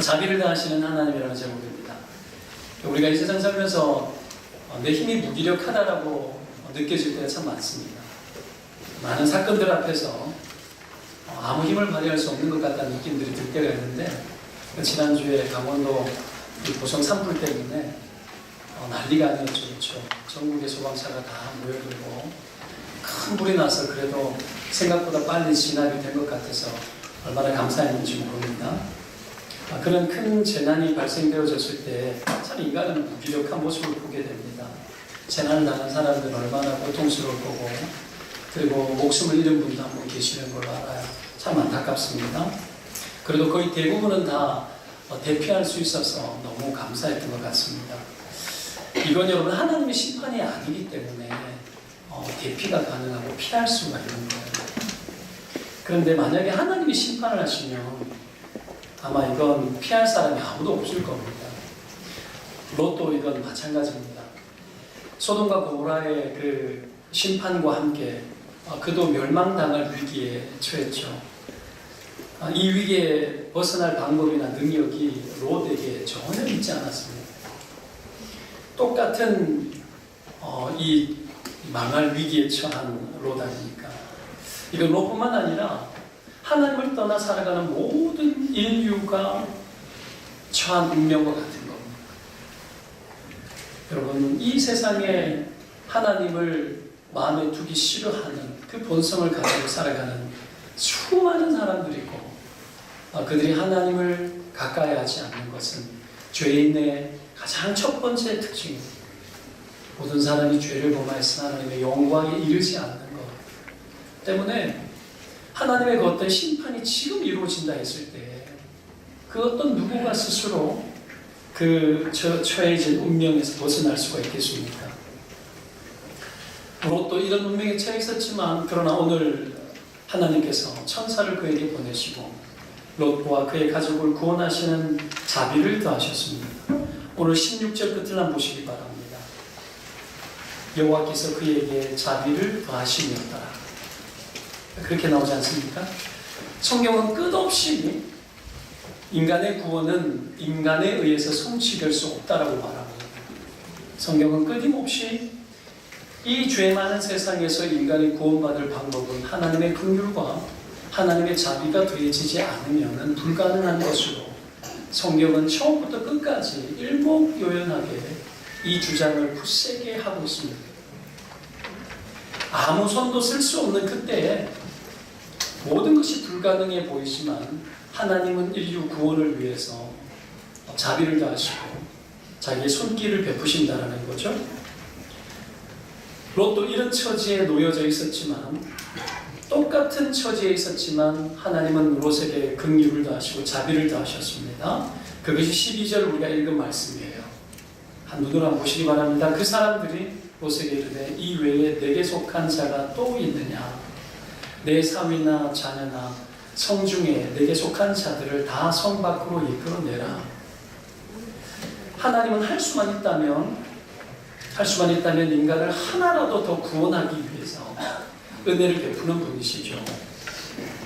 자비를 다하시는 하나님이라는 제목입니다. 우리가 이 세상 살면서 내 힘이 무기력하다라고 느껴질 때가 참 많습니다. 많은 사건들 앞에서 아무 힘을 발휘할 수 없는 것 같다는 느낌들이 들 때가 있는데, 지난주에 강원도 고성 산불 때문에 난리가 아니었죠. 그렇죠? 전국의 소방차가 다 모여들고 큰 불이 나서 그래도 생각보다 빨리 진압이 된 것 같아서 얼마나 감사했는지 모릅니다. 그런 큰 재난이 발생되어졌을 때 참 인간은 무기력한 모습을 보게 됩니다. 재난을 당한 사람들은 얼마나 고통스러울 거고, 그리고 목숨을 잃은 분도 한 분 계시는 걸로 알아요. 참 안타깝습니다. 그래도 거의 대부분은 다 대피할 수 있어서 너무 감사했던 것 같습니다. 이건 여러분 하나님의 심판이 아니기 때문에 대피가 가능하고 피할 수가 있는 거예요. 그런데 만약에 하나님이 심판을 하시면 아마 이건 피할 사람이 아무도 없을 겁니다. 롯도 이건 마찬가지입니다. 소돔과 고모라의 그 심판과 함께 그도 멸망당할 위기에 처했죠. 이 위기에 벗어날 방법이나 능력이 롯에게 전혀 있지 않았습니다. 똑같은 이 망할 위기에 처한 롯 아닙니까? 이건 롯뿐만 아니라 하나님을 떠나 살아가는 모든 인류가 처한 운명과 같은 겁니다. 여러분, 이 세상에 하나님을 마음에 두기 싫어하는 그 본성을 가지고 살아가는 수많은 사람들이 있고, 그들이 하나님을 가까이 하지 않는 것은 죄인의 가장 첫 번째 특징입니다. 모든 사람이 죄를 범하여서 하나님의 영광에 이르지 않는 것 때문에 하나님의 그 어떤 심판이 지금 이루어진다 했을 때 그 어떤 누구가 스스로 그 처해진 운명에서 벗어날 수가 있겠습니까? 롯도 이런 운명에 처해 있었지만, 그러나 오늘 하나님께서 천사를 그에게 보내시고 롯과 그의 가족을 구원하시는 자비를 더하셨습니다. 오늘 16절 끝을 한번 보시기 바랍니다. 여호와께서 그에게 자비를 더하시니었더라. 그렇게 나오지 않습니까? 성경은 끝없이 인간의 구원은 인간에 의해서 성취될 수 없다라고 말합니다. 성경은 끊임없이 이 죄 많은 세상에서 인간이 구원받을 방법은 하나님의 긍휼과 하나님의 자비가 더해지지 않으면 불가능한 것으로 성경은 처음부터 끝까지 일목요연하게 이 주장을 굳세게 하고 있습니다. 아무 손도 쓸 수 없는 그때에 모든 것이 불가능해 보이지만 하나님은 인류 구원을 위해서 자비를 다하시고 자기의 손길을 베푸신다는 거죠. 롯도 이런 처지에 놓여져 있었지만, 똑같은 처지에 있었지만 하나님은 롯에게 긍휼을 다하시고 자비를 다하셨습니다. 그것이 12절 우리가 읽은 말씀이에요. 한 눈으로 한번 보시기 바랍니다. 그 사람들이 롯에게 이르되 이 외에 내게 속한 자가 또 있느냐? 내 사위나 자녀나 성중에 내게 속한 자들을 다 성 밖으로 이끌어내라. 하나님은 할 수만 있다면 인간을 하나라도 더 구원하기 위해서 은혜를 베푸는 분이시죠.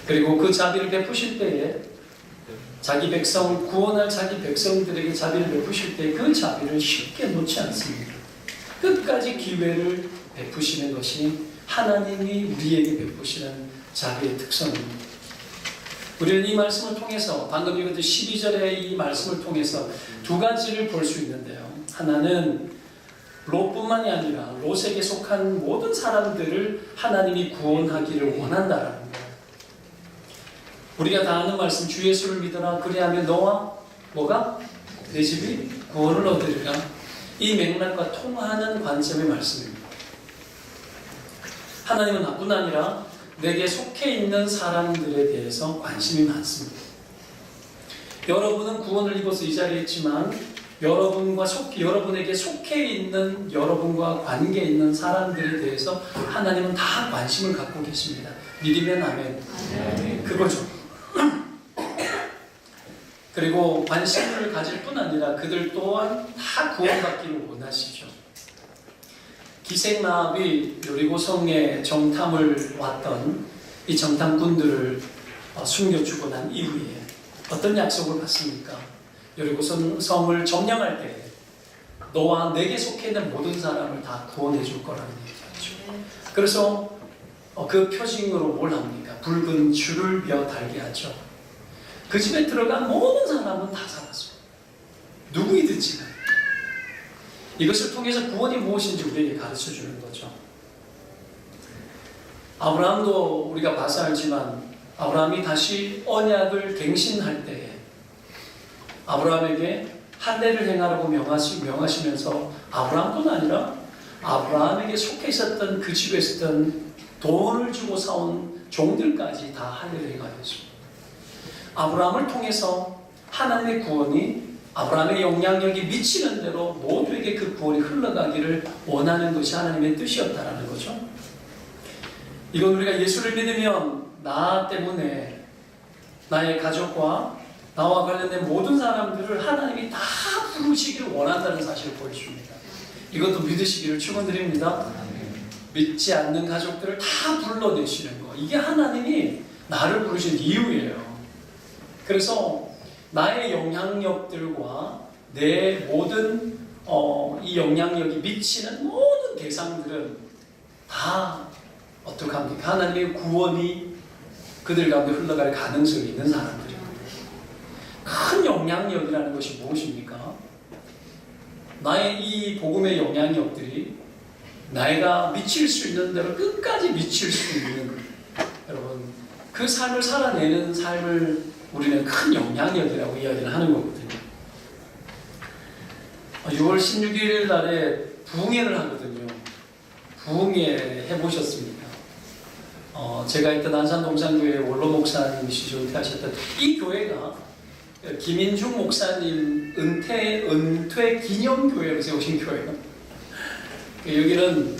그리고 그 자비를 베푸실 때에 자기 백성을 구원할 자기 백성들에게 자비를 베푸실 때 그 자비를 쉽게 놓지 않습니다. 끝까지 기회를 베푸시는 것이 하나님이 우리에게 베푸시는 자비의 특성입니다. 우리는 이 말씀을 통해서, 방금 읽은 12절의 이 말씀을 통해서 두 가지를 볼 수 있는데요. 하나는 롯뿐만이 아니라 롯에게 속한 모든 사람들을 하나님이 구원하기를 원한다라는 거예요. 우리가 다 아는 말씀, 주 예수를 믿어라. 그리하면 너와 뭐가? 내 집이 구원을 얻으리라. 이 맥락과 통하는 관점의 말씀입니다. 하나님은 나뿐 아니라 내게 속해 있는 사람들에 대해서 관심이 많습니다. 여러분은 구원을 입어서 이 자리에 있지만 여러분에게 속해 있는 여러분과 관계 있는 사람들에 대해서 하나님은 다 관심을 갖고 계십니다. 믿으면 아멘. 그거죠. 그리고 관심을 가질 뿐 아니라 그들 또한 다 구원받기를 원하시죠. 기생나합이 여리고성에 정탐을 왔던 이 정탐꾼들을 숨겨주고 난 이후에 어떤 약속을 받습니까? 여리고 성을 점령할 때 너와 내게 속해 있는 모든 사람을 다 구원해 줄 거라는 얘기죠. 그래서 그 표징으로 뭘 합니까? 붉은 줄을 며 달게 하죠. 그 집에 들어간 모든 사람은 다 살았어요. 누구이든지 이것을 통해서 구원이 무엇인지 우리에게 가르쳐 주는 거죠. 아브라함도 우리가 봐서 알지만 아브라함이 다시 언약을 갱신할 때에 아브라함에게 할례를 행하라고 명하시면서 아브라함뿐 아니라 아브라함에게 속해 있었던 그 집에 있었던 돈을 주고 사온 종들까지 다 할례를 행하였습니다. 아브라함을 통해서 하나님의 구원이 아브라함의 영향력이 미치는 대로 모두에게 그 구원이 흘러가기를 원하는 것이 하나님의 뜻이었다라는 거죠. 이건 우리가 예수를 믿으면 나 때문에 나의 가족과 나와 관련된 모든 사람들을 하나님이 다 부르시기를 원한다는 사실을 보여줍니다. 이것도 믿으시기를 축원드립니다. 믿지 않는 가족들을 다 불러내시는 거, 이게 하나님이 나를 부르신 이유예요. 그래서 나의 영향력들과 내 모든 이 영향력이 미치는 모든 대상들은 다 어떻게 합니까? 하나님의 구원이 그들 가운데 흘러갈 가능성이 있는 사람들입니다. 큰 영향력이라는 것이 무엇입니까? 나의 이 복음의 영향력들이 내가 미칠 수 있는 대로 끝까지 미칠 수 있는, 여러분, 그 삶을 살아내는 삶을 우리는 큰 영향력이라고 이야기를 하는 거거든요. 6월 16일 날에 부흥회를 하거든요. 부흥회 해보셨습니까? 제가 있던 안산동산교회 원로 목사님이시죠. 은퇴하셨던 이 교회가 김인중 목사님 은퇴 기념교회로 세우신 교회예요. 여기는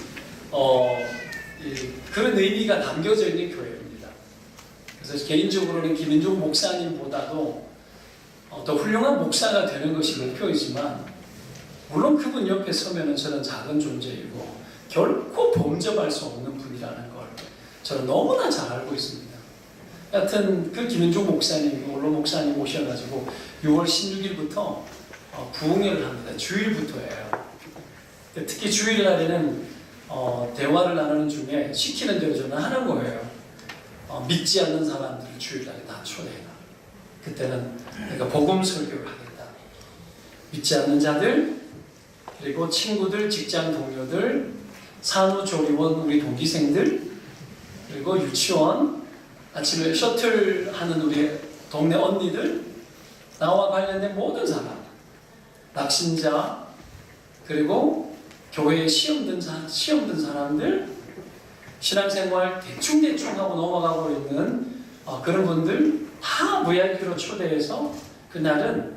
그런 의미가 담겨져 있는 교회입니다. 그래서 개인적으로는 김인중 목사님보다도 더 훌륭한 목사가 되는 것이 목표이지만, 물론 그분 옆에 서면은 저는 작은 존재이고 결코 범접할 수 없는 분이라는 걸 저는 너무나 잘 알고 있습니다. 하여튼 그 김인중 목사님, 원로 목사님 오셔가지고 6월 16일부터 부흥회를 합니다. 주일부터예요. 특히 주일날에는 대화를 나누는 중에 시키는 대로 저는 하는 거예요. 믿지 않는 사람들을 주일날에 다 초대해라. 그때는 내가 복음 설교를 하겠다. 믿지 않는 자들, 그리고 친구들, 직장 동료들, 산후조리원 우리 동기생들, 그리고 유치원, 아침에 셔틀 하는 우리 동네 언니들, 나와 관련된 모든 사람, 낙신자, 그리고 교회에 시험 든 사람들, 신앙생활 대충 하고 넘어가고 있는 그런 분들 다 VIP로 초대해서 그날은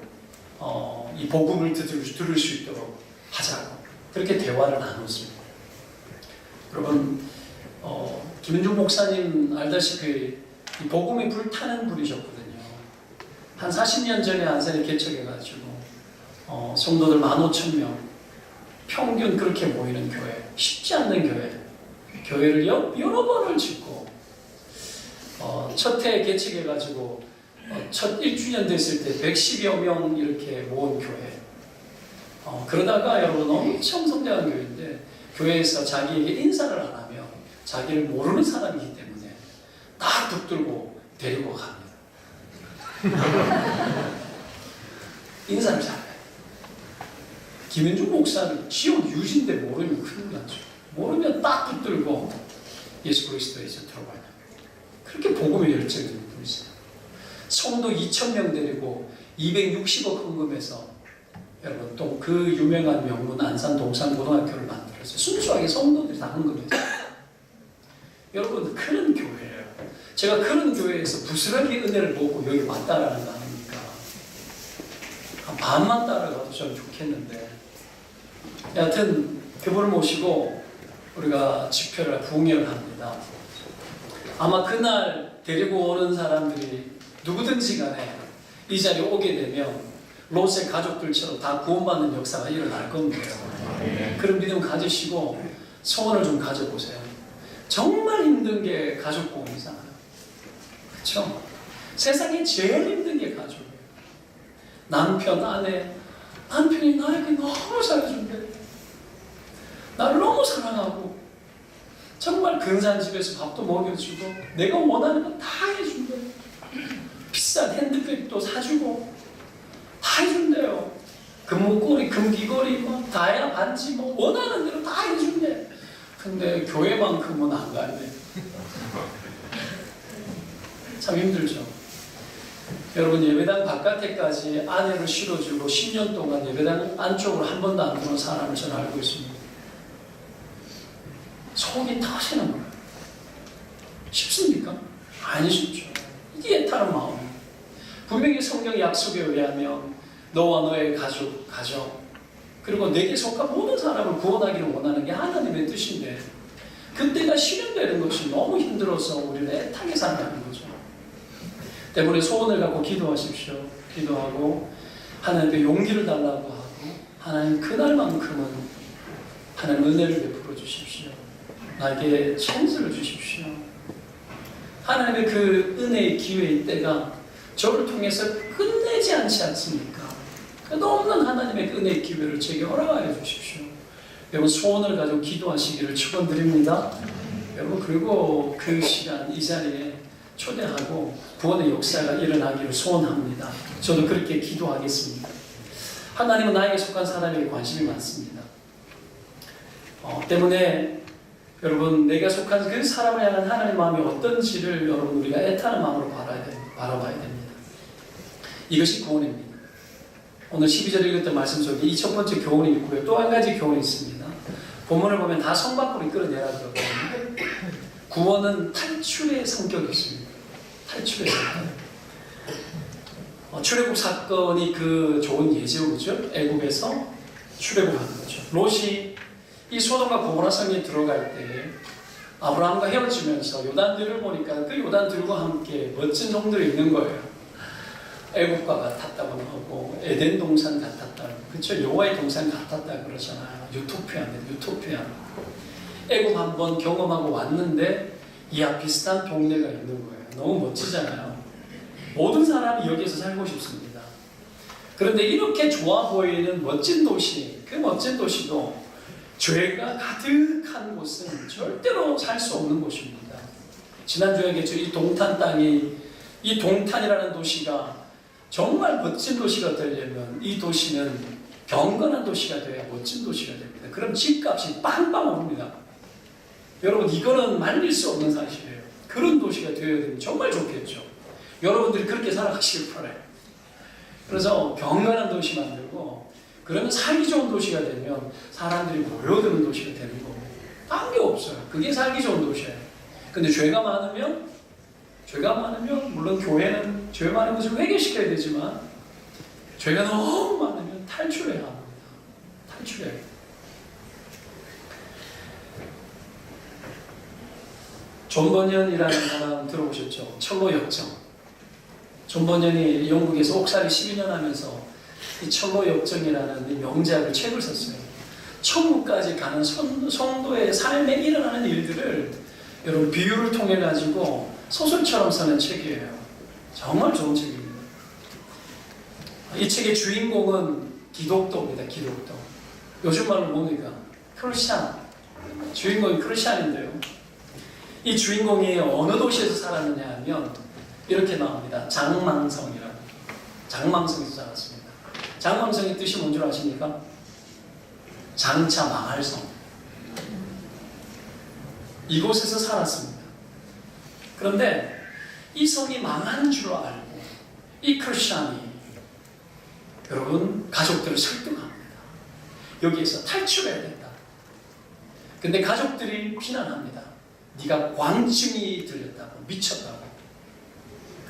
이 복음을 들을 수 있도록 하자고 그렇게 대화를 나눴습니다. 여러분, 김은중 목사님 알다시피 이 복음이 불타는 분이셨거든요. 한 40년 전에 안산에 개척해가지고 성도들 15,000명 평균 그렇게 모이는 교회, 쉽지 않는 교회를 여러 번을 짓고 첫 해 개척해가지고 첫 1주년 됐을 때 110여 명 이렇게 모은 교회. 그러다가 여러분 엄청 성장한 교회인데, 교회에서 자기에게 인사를 안 하면 자기를 모르는 사람이기 때문에 딱 붙들고 데리고 갑니다. 인사를 잘해요. 김현중 목사는 지역 유신데 모르면 큰일 나죠. 모르면 딱 붙들고 예수 그리스도에서 들어가요. 그렇게 복음의 열정이 있는 분이세요. 성도 2,000명 데리고 260억 헌금해서 여러분 또 그 유명한 명문 안산 동산고등학교를 만들었어요. 순수하게 성도들이 다 헌금했어요. 여러분 그런 교회예요. 제가 그런 교회에서 부스러기 은혜를 보고 여기 왔다라는 거 아닙니까? 한 반만 따라가도 좀 좋겠는데, 여하튼 그분을 모시고 우리가 집회를 부흥회를 합니다. 아마 그날 데리고 오는 사람들이 누구든지 간에 이 자리에 오게 되면 롯의 가족들처럼 다 구원받는 역사가 일어날 겁니다. 그런 믿음 가지시고 소원을 좀 가져보세요. 정말 힘든 게 가족 구원이잖아요. 그렇죠? 세상에 제일 힘든 게 가족이에요. 남편, 아내, 남편이 나에게 너무 잘해준대. 나를 너무 사랑하고 정말 근사한 집에서 밥도 먹여주고 내가 원하는 거 다 해준대. 비싼 핸드백도 사주고 다 해준대요. 금목걸이, 금귀걸이, 뭐 다이아 반지 뭐 원하는 대로 다 해준대. 근데 교회만큼은 안 가네. 참 힘들죠. 여러분, 예배당 바깥에까지 아내를 실어주고 10년 동안 예배당 안쪽으로 한 번도 안 들어온 사람을 저는 알고 있습니다. 속이 터지는 거예요. 쉽습니까? 안 쉽죠. 이게 애타는 마음이에요. 분명히 성경 약속에 의하면 너와 너의 가족, 그리고 내게 속한 모든 사람을 구원하기를 원하는 게 하나님의 뜻인데 그때가 실현되는 것이 너무 힘들어서 우리는 애타게 산다는 거죠. 때문에 소원을 갖고 기도하십시오. 기도하고 하나님께 용기를 달라고 하고 하나님 그날만큼은 하나님 은혜를 베풀어 주십시오. 나에게 찬스를 주십시오. 하나님의 그 은혜의 기회의 때가 저를 통해서 끝내지 않지 않습니까? 끝없는 하나님의 은혜의 기회를 제게 허락하여 주십시오. 여러분, 소원을 가지고 기도하시기를 축원드립니다. 여러분, 그리고 그 시간 이 자리에 초대하고 구원의 역사가 일어나기를 소원합니다. 저도 그렇게 기도하겠습니다. 하나님은 나에게 속한 사람에게 관심이 많습니다. 때문에 여러분, 내가 속한 그 사람을 향한 하나님의 마음이 어떤지를 여러분 우리가 애타는 마음으로 바라봐야 됩니다. 이것이 구원입니다. 오늘 12절 읽었던 말씀 속에 이 첫 번째 교훈이 있고요. 또 한 가지 교훈이 있습니다. 본문을 보면 다 성 밖으로 이끌어내라 그러거든요. 구원은 탈출의 성격이 있습니다. 탈출의 성격. 출애굽 사건이 그 좋은 예죠, 그죠? 애굽에서 출애굽하는 거죠. 롯이 이 소돔과 고모라 성에 들어갈 때 아브라함과 헤어지면서 요단들을 보니까 그 요단들과 함께 멋진 성들이 있는 거예요. 애굽과 같았다고 하고 에덴 동산 같았다고, 그렇죠? 여호와의 동산 같았다 그러잖아요. 유토피아입니다. 유토피아. 애굽 한번 경험하고 왔는데 이와 비슷한 동네가 있는 거예요. 너무 멋지잖아요. 모든 사람이 여기에서 살고 싶습니다. 그런데 이렇게 좋아 보이는 멋진 도시, 그 멋진 도시도 죄가 가득한 곳은 절대로 살 수 없는 곳입니다. 지난주에 얘기했죠. 이 동탄 땅이, 이 동탄이라는 도시가 정말 멋진 도시가 되려면 이 도시는 경건한 도시가 돼야 멋진 도시가 됩니다. 그럼 집값이 빵빵 오릅니다. 여러분, 이거는 말릴 수 없는 사실이에요. 그런 도시가 되어야 되면 정말 좋겠죠. 여러분들이 그렇게 살아가시길 바라요. 그래서 경건한 도시 만들고, 그러면 살기 좋은 도시가 되면 사람들이 모여드는 도시가 되는 겁니다. 딴 게 없어요. 그게 살기 좋은 도시예요. 근데 죄가 많으면 물론 교회는 죄 많은 것을 회개시켜야 되지만 죄가 너무 많으면 탈출해야 합니다. 탈출해야 해요. 존 버년이라는 사람 들어보셨죠? 철로 역정. 존 버년이 영국에서 옥살이 12년 하면서 이 철로 역정이라는 이 명작을 책을 썼어요. 천국까지 가는 성도의 삶에 일어나는 일들을 여러분 비유를 통해 가지고 소설처럼 쓰는 책이에요. 정말 좋은 책입니다. 이 책의 주인공은 기독도입니다. 기독도. 요즘 말로 뭡니까? 크리스찬. 주인공이 크리스찬인데요. 이 주인공이 어느 도시에서 살았느냐 하면 이렇게 나옵니다. 장망성이라고. 장망성에서 살았습니다. 장망성의 뜻이 뭔 줄 아십니까? 장차 망할 성. 이곳에서 살았습니다. 그런데 이 성이 망하는 줄 알고 이 크리스찬이 여러분 가족들을 설득합니다. 여기에서 탈출해야 된다. 근데 가족들이 비난합니다. 네가 광증이 들렸다고, 미쳤다고.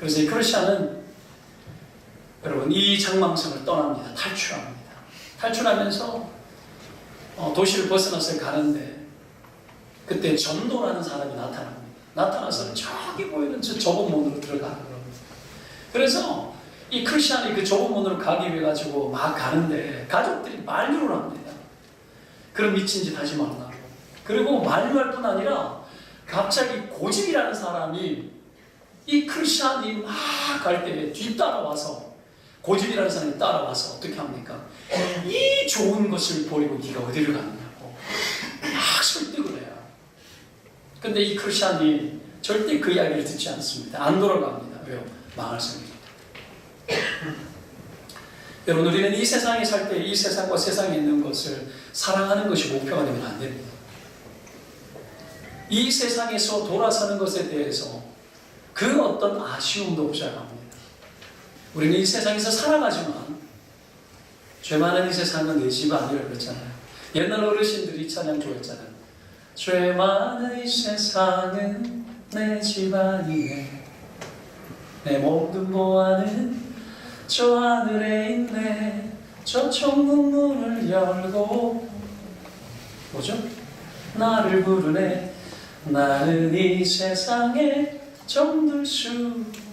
그래서 이 크리스찬은 여러분 이 장망성을 떠납니다. 탈출합니다. 탈출하면서 도시를 벗어나서 가는데 그때 전도라는 사람이 나타납니다. 나타나서 저기 보이는 저 좁은 문으로 들어가는 겁니다. 그래서 이 크리스찬이 그 좁은 문으로 가기 위해 가지고 막 가는데 가족들이 만류를 합니다. 그럼 미친 짓 하지 말라고. 그리고 만류할 뿐 아니라 갑자기 고집이라는 사람이 이 크리스찬이 막 갈 때 뒤따라와서 고집이라는 사람이 따라와서 어떻게 합니까? 이 좋은 것을 버리고 네가 어디를 가느냐고 막 설득을 해요. 근데 이 크리스찬이 절대 그 이야기를 듣지 않습니다. 안 돌아갑니다. 왜요? 망할 생각입니다. 여러분, 우리는 이 세상에 살 때 이 세상과 세상에 있는 것을 사랑하는 것이 목표가 되면 안 됩니다. 이 세상에서 돌아서는 것에 대해서 그 어떤 아쉬움도 없어야 합니다. 우리는 이 세상에서 살아가지만 죄 많은 이 세상은 내 집 아니라 그랬잖아요. 옛날 어르신들이 이 찬양 좋아했잖아요. 죄 많은 이 세상은 내 집 아니네. 내 모든 보안은 저 하늘에 있네. 저 천국문을 열고 뭐죠? 나를 부르네. 나는 이 세상에 정들 수도다.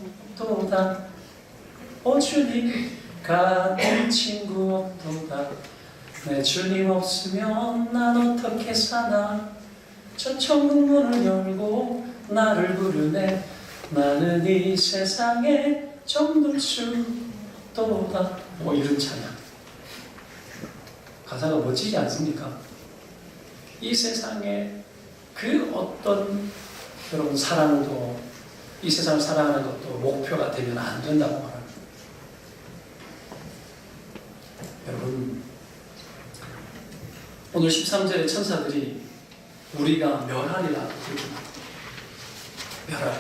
오 주님 같은 친구 없도다. 내 주님 없으면 난 어떻게 사나. 저 천국문을 열고 나를 부르네. 나는 이 세상에 정들 수도다. 뭐 이런 찬양. 가사가 멋지지 않습니까? 이 세상에 그 어떤 여러분 사랑도 이 세상을 사랑하는 것도 목표가 되면 안 된다고 말합니다. 여러분, 오늘 13절의 천사들이 우리가 멸하리라 그렇게 말합니다. 멸하리.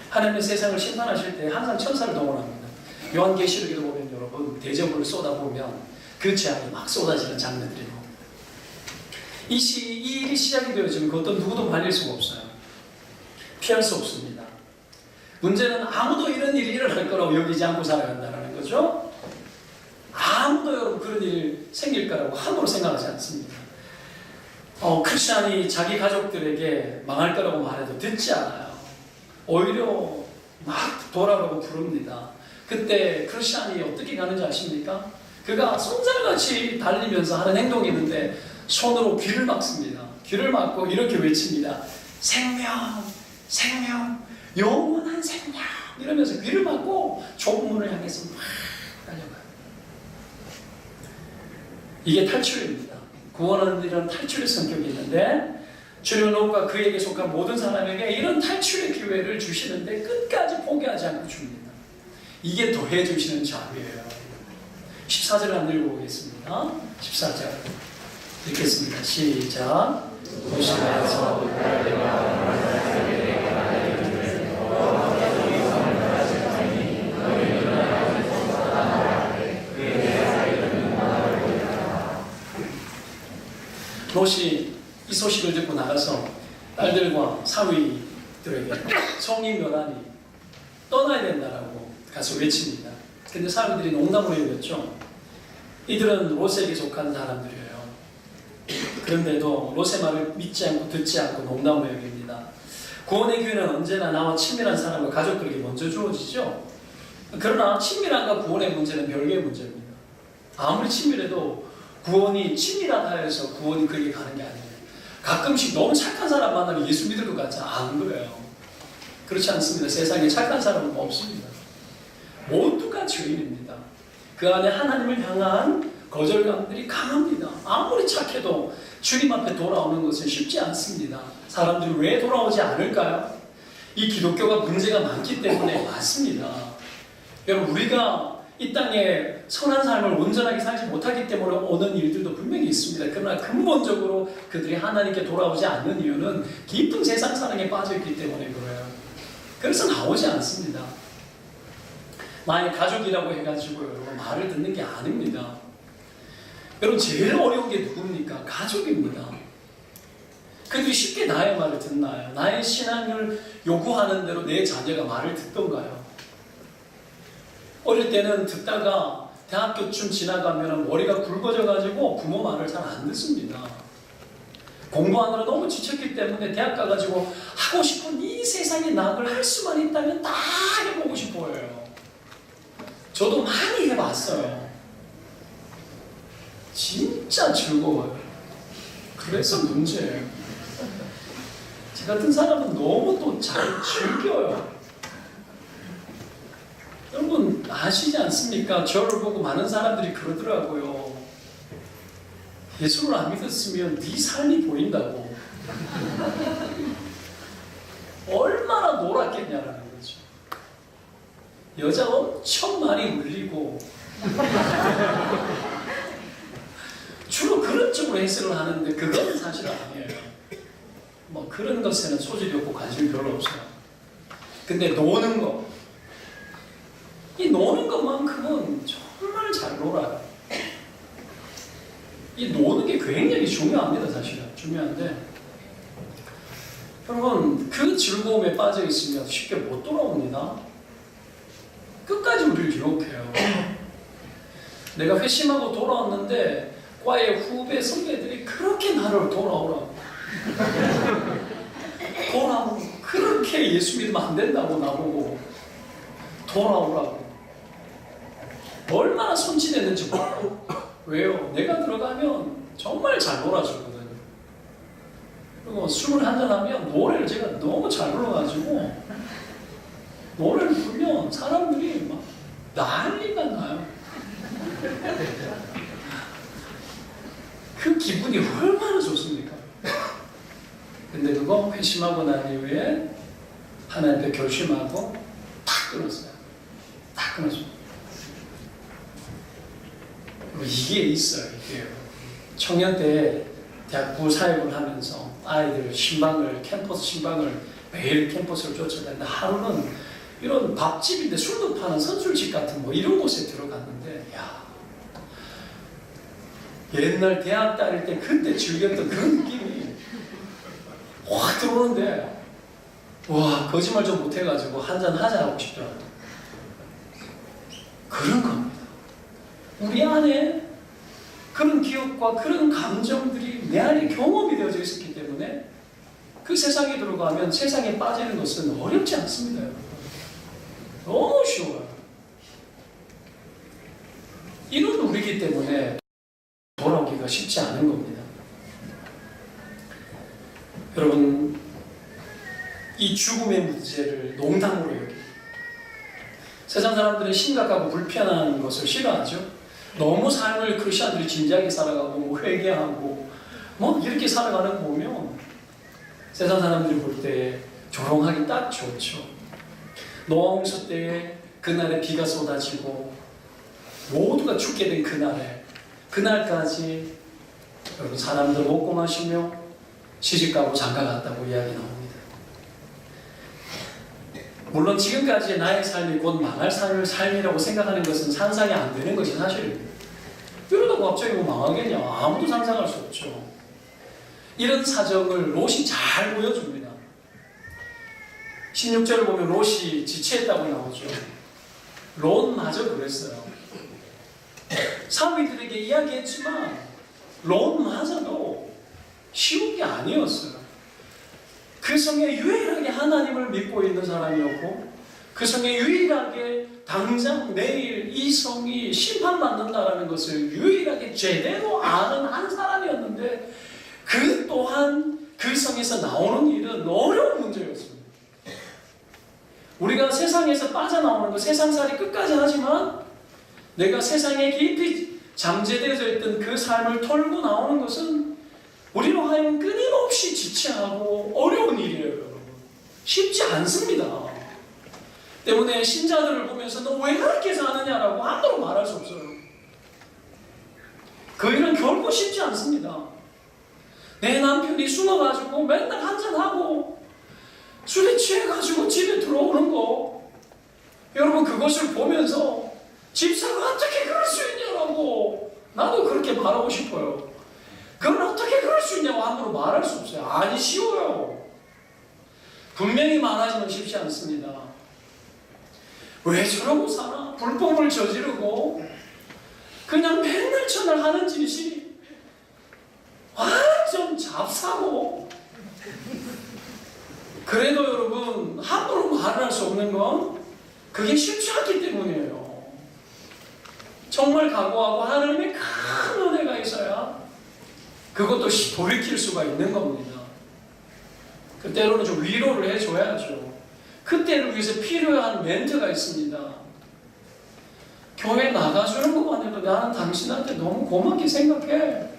하나님의 세상을 심판하실 때 항상 천사를 동원합니다. 요한계시록에도 보면 여러분 대저물을 쏟아보면 그 재앙이 막 쏟아지는 장면들이 나옵니다. 이 일이 시작이 되어지면 그 어떤 누구도 말릴 수가 없어요. 피할 수 없습니다. 문제는 아무도 이런 일이 일어날 거라고 여기지 않고 살아간다는 거죠. 아무도 여러분 그런 일이 생길 거라고 함부로 생각하지 않습니다. 크리스찬이 자기 가족들에게 망할 거라고 말해도 듣지 않아요. 오히려 막 돌아오라고 부릅니다. 그때 크리스찬이 어떻게 가는지 아십니까? 그가 손살같이 달리면서 하는 행동이 있는데 손으로 귀를 막습니다. 귀를 막고 이렇게 외칩니다. 생명, 생명, 영원한 생명 이러면서 귀를 막고 좁은 문을 향해서 막 달려가요. 이게 탈출입니다. 구원하는 일은 탈출의 성격이 있는데 주님은 롯과 그에게 속한 모든 사람에게 이런 탈출의 기회를 주시는데 끝까지 포기하지 않고 줍니다. 이게 더해 주시는 자비예요. 14절을 한번 읽어보겠습니다. 14절 읽겠습니다. 시작. 롯이 이 소식을 듣고 나가서 딸들과 사위들에게 성이 멸하니 떠나야 된다라고 가서 외칩니다. 근데 사람들이 농담으로 여겼죠. 이들은 롯에게 속한 사람들이에요. 그런데도 롯의 말을 믿지 않고 듣지 않고 농담으로 여깁니다. 구원의 기회는 언제나 나와 친밀한 사람과 가족들에게 먼저 주어지죠. 그러나 친밀함과 구원의 문제는 별개의 문제입니다. 아무리 친밀해도 구원이 친밀하다 해서 구원이 그에게 가는 게 아니에요. 가끔씩 너무 착한 사람 만나면 예수 믿을 것 같지 안 그래요. 그렇지 않습니다. 세상에 착한 사람은 없습니다. 모두가 죄인입니다. 그 안에 하나님을 향한 거절감들이 강합니다. 아무리 착해도 주님 앞에 돌아오는 것은 쉽지 않습니다. 사람들이 왜 돌아오지 않을까요? 이 기독교가 문제가 많기 때문에 맞습니다. 여러분, 우리가 이 땅에 선한 삶을 온전하게 살지 못하기 때문에 오는 일들도 분명히 있습니다. 그러나 근본적으로 그들이 하나님께 돌아오지 않는 이유는 깊은 세상 사랑에 빠져있기 때문에 그래요. 그래서 나오지 않습니다. 나의 가족이라고 해가지고 여러분 말을 듣는 게 아닙니다. 여러분 제일 어려운 게 누굽니까? 가족입니다. 그들이 쉽게 나의 말을 듣나요? 나의 신앙을 요구하는 대로 내 자녀가 말을 듣던가요? 어릴 때는 듣다가 대학교쯤 지나가면 머리가 굵어져가지고 부모 말을 잘 안 듣습니다. 공부하느라 너무 지쳤기 때문에 대학 가가지고 하고 싶은 이 세상의 낙을 할 수만 있다면 다 해보고 싶어요. 저도 많이 해봤어요. 진짜 즐거워요. 그래서 문제예요. 제 같은 사람은 너무 또 잘 즐겨요. 여러분 아시지 않습니까? 저를 보고 많은 사람들이 그러더라고요. 예수를 안 믿었으면 네 삶이 보인다고. 얼마나 놀았겠냐라는 거죠. 여자 엄청 많이 물리고 주로 그런 쪽으로 해석을 하는데 그건 사실 아니에요. 뭐 그런 것에는 소질이 없고 관심이 별로 없어요. 근데 노는 거, 이 노는 것만큼은 정말 잘 놀아요. 이 노는 게 굉장히 중요합니다. 사실은 중요한데 여러분 그 즐거움에 빠져 있으면 쉽게 못 돌아옵니다. 끝까지 우리를 유혹해요. 내가 회심하고 돌아왔는데 과의 후배 선배들이 그렇게 나를 돌아오라고 그렇게 예수 믿으면 안 된다고 나보고 돌아오라고 얼마나 손짓했는지 몰라요. 왜요? 내가 들어가면 정말 잘 놀아주거든요. 그리고 술을 한잔하면 노래를 제가 너무 잘 불러가지고 노래를 부르면 사람들이 막 난리가 나요. 그 기분이 얼마나 좋습니까? 근데 그거 회심하고 난 이후에 하나님께 결심하고 탁 끊었어요. 탁 끊었어요. 이게 있어요. 이게 청년 때 대학부 사역을 하면서 아이들 신방을 캠퍼스 신방을 매일 캠퍼스를 쫓아다니는데 하루는 이런 밥집인데 술도 파는 선술집 같은 뭐 이런 곳에 들어갔는데 야 옛날 대학 다닐 때 그때 즐겼던 그 느낌이 확 들어오는데 와 거짓말 좀 못해가지고 한잔 하자 하고 싶더라고요. 그런 겁니다. 우리 안에 그런 기억과 그런 감정들이 내 안에 경험이 되어져 있었기 때문에 그 세상에 들어가면 세상에 빠지는 것은 어렵지 않습니다. 여러분. 너무 쉬워요. 이런 우리이기 때문에 돌아오기가 쉽지 않은 겁니다. 여러분 이 죽음의 문제를 농담으로 여깁니다. 세상 사람들은 심각하고 불편한 것을 싫어하죠. 너무 삶을 크리스천들이 진지하게 살아가고 뭐 회개하고 뭐 이렇게 살아가는 거 보면 세상 사람들이 볼 때 조롱하기 딱 좋죠. 노아홍수 때에 그날에 비가 쏟아지고 모두가 죽게 된 그날까지 여러분 사람들 먹고 마시며 시집가고 장가갔다고 이야기 나옵니다. 물론 지금까지의 나의 삶이 곧 망할 삶이라고 생각하는 것은 상상이 안 되는 것이 사실입니다. 이러다가 갑자기 뭐 망하겠냐? 아무도 상상할 수 없죠. 이런 사정을 롯이 잘 보여줍니다. 16절을 보면 롯이 지체했다고 나오죠. 롯마저 그랬어요. 사위들에게 이야기했지만 롯마저도 쉬운 게 아니었어요. 그 성에 유일하게 하나님을 믿고 있는 사람이었고 그 성에 유일하게 당장 내일 이 성이 심판받는다라는 것을 유일하게 제대로 아는 한 사람이었는데 그 또한 그 성에서 나오는 일은 어려운 문제였습니다. 우리가 세상에서 빠져나오는 거 세상살이 끝까지 하지만 내가 세상에 깊이 잠재되어져 있던 그 삶을 털고 나오는 것은 우리로 하여금 끊임없이 지체하고 어려운 일이에요. 여러분. 쉽지 않습니다. 때문에 신자들을 보면서 너 왜 그렇게 사느냐라고 함부로 말할 수 없어요. 그 일은 결코 쉽지 않습니다. 내 남편이 숨어가지고 맨날 한잔하고 술에 취해가지고 집에 들어오는 거 여러분 그것을 보면서 집사가 어떻게 그럴 수 있냐라고 나도 그렇게 말하고 싶어요. 그건 어떻게 그럴 수 있냐고 함부로 말할 수 없어요. 아니 쉬워요. 분명히 말하지만 쉽지 않습니다. 왜 저러고 살아? 불법을 저지르고 그냥 맨날 천을 하는 짓이 완전 잡사고 그래도 여러분 함부로 말을 할 수 없는 건 그게 쉽지 않기 때문이에요. 정말 각오하고 하나님의 큰 은혜가 있어야 그것도 돌이킬 수가 있는 겁니다. 그때로는 좀 위로를 해줘야죠. 그때를 위해서 필요한 멘트가 있습니다. 교회 나가주는 것만 해도 나는 당신한테 너무 고맙게 생각해.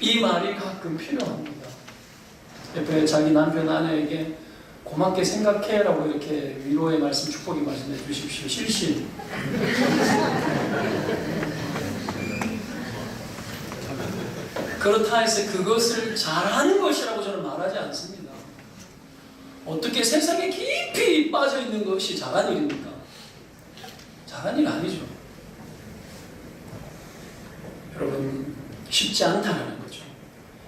이 말이 가끔 필요합니다. 옆에 자기 남편 아내에게 고맙게 생각해라고 이렇게 위로의 말씀, 축복의 말씀 해주십시오. 실실. 그렇다 해서 그것을 잘하는 것이라고 저는 말하지 않습니다. 어떻게 세상에 깊이 빠져 있는 것이 잘한 일입니까? 잘한 일 아니죠. 여러분, 쉽지 않다는 거죠.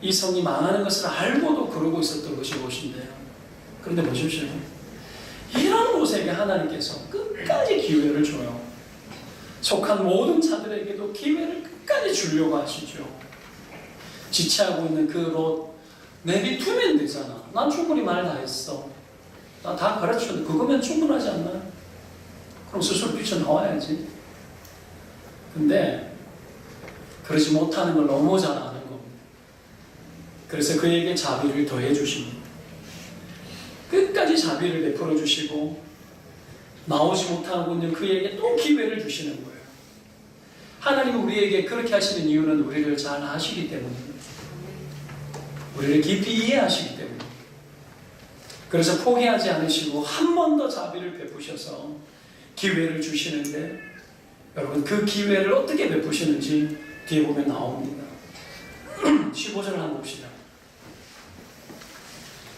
이 성이 망하는 것을 알고도 그러고 있었던 것이 무엇인데요. 그런데 보십시오. 이런 모세에게 하나님께서 끝까지 기회를 줘요. 속한 모든 자들에게도 기회를 끝까지 주려고 하시죠. 지체하고 있는 그 롯, 내비두면 되잖아. 난 충분히 말 다 했어. 나 다 가르쳤는데 그거면 충분하지 않나? 그럼 스스로 뛰쳐나와야지. 근데 그러지 못하는 걸 너무 잘 아는 겁니다. 그래서 그에게 자비를 더해 주십니다. 끝까지 자비를 베풀어 주시고 나오지 못하고 있는 그에게 또 기회를 주시는 거예요. 하나님은 우리에게 그렇게 하시는 이유는 우리를 잘 아시기 때문입니다. 우리를 깊이 이해하시기 때문입니다. 그래서 포기하지 않으시고 한 번 더 자비를 베푸셔서 기회를 주시는데, 여러분 그 기회를 어떻게 베푸시는지 뒤에 보면 나옵니다. 15절을 한번 봅시다.